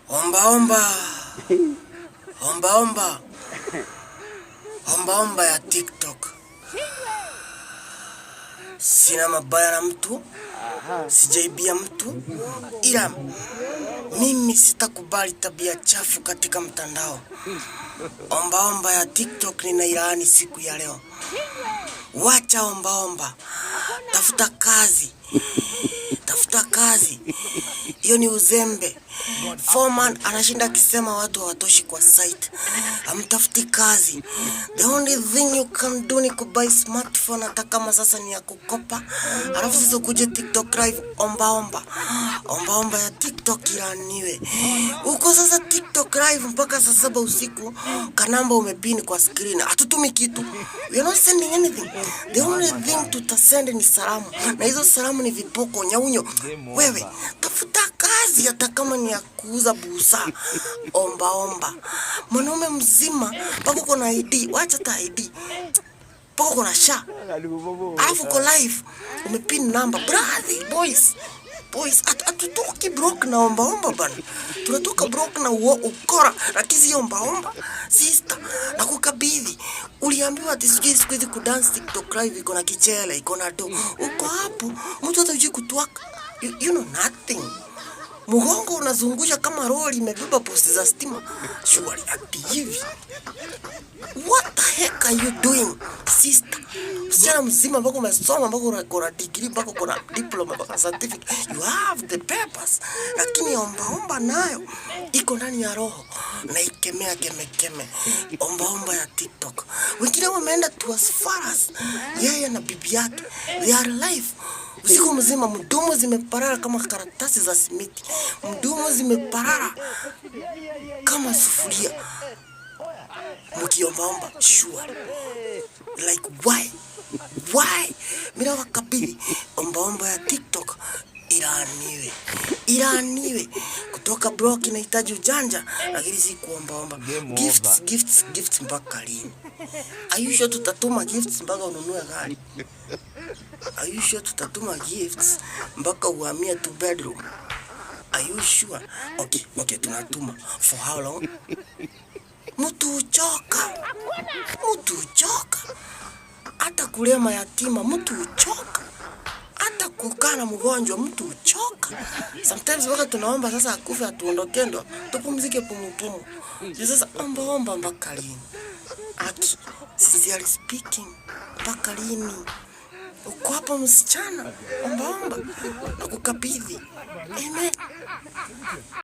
Omba omba. Omba omba. Omba omba ya TikTok. Sina mabaya na mtu, sijaibia mtu, ila mimi sitakubali tabia chafu katika mtandao. Omba omba ya TikTok ninailaani siku ya leo. Wacha omba omba. Tafuta kazi. Tafuta kazi. Hiyo ni uzembe. Foreman anashinda akisema watu hawatoshi kwa site. Amtafuti kazi. The only thing you can do ni kubuy smartphone hata kama sasa ni ya kukopa. Alafu sasa kuje TikTok live omba omba. Omba omba ya TikTok ilaaniwe. Uko sasa TikTok live mpaka saa 7 usiku, kanamba umepini kwa screen. Hatutumi kitu. We are not sending anything. The only thing tutasend ni salamu. Na hizo salamu ni vipoko nyaunyo. Wewe tafuta kazi hata kama ni ya kuuza busa. Omba omba. Mwanaume mzima mpaka uko na ID, wacha ta ID. Mpaka uko na SHA. Alafu uko live umepin number. Brother, boys, atutoki broke na omba omba bana. Tunatoka broke na ukora. Lakini omba omba sister na kukabidhi. Uliambiwa ati sijui siku hizi kudance TikTok live iko na kichele, iko na do. Uko hapo mtu atajui kutwaka. You know nothing. Mugongo unazungusha kama roli imebeba posti za stima. Surely ati hivi. What the heck are you doing, sister? Msichana mzima mpaka umesoma, mpaka una degree, mpaka una diploma, mpaka certificate. You have the papers. Lakini omba omba nayo iko ndani ya roho na ikemea keme. Omba omba ya TikTok. Wengine wameenda to as far as yeye na bibi yake. They are alive. Usiku mzima mdomo zimeparara kama karatasi za simiti. Mdomo zimeparara kama sufuria. Mukiomba omba, sure. Like why? Mira wakabili. Omba omba ya TikTok ilaaniwe. Kutoka block inahitaji ujanja, lakini si kuomba omba. Gifts mpaka lini? Are you sure tutatuma gifts mpaka ununue gari? Are you sure tutatuma gifts mpaka uhamie 2 bedroom? Are you sure? Okay, tunatuma. For how long? Mtu uchoka. Hata kulea mayatima mtu uchoka. Hata kukaa na mgonjwa mtu uchoka. Sometimes wakati tunaomba sasa akufe atuondoke ndo tupumzike pumupumu. Sasa omba omba mpaka lini? Aki, sincerely speaking, mpaka lini? Uko hapo msichana, omba omba na kukabidhi. Amen.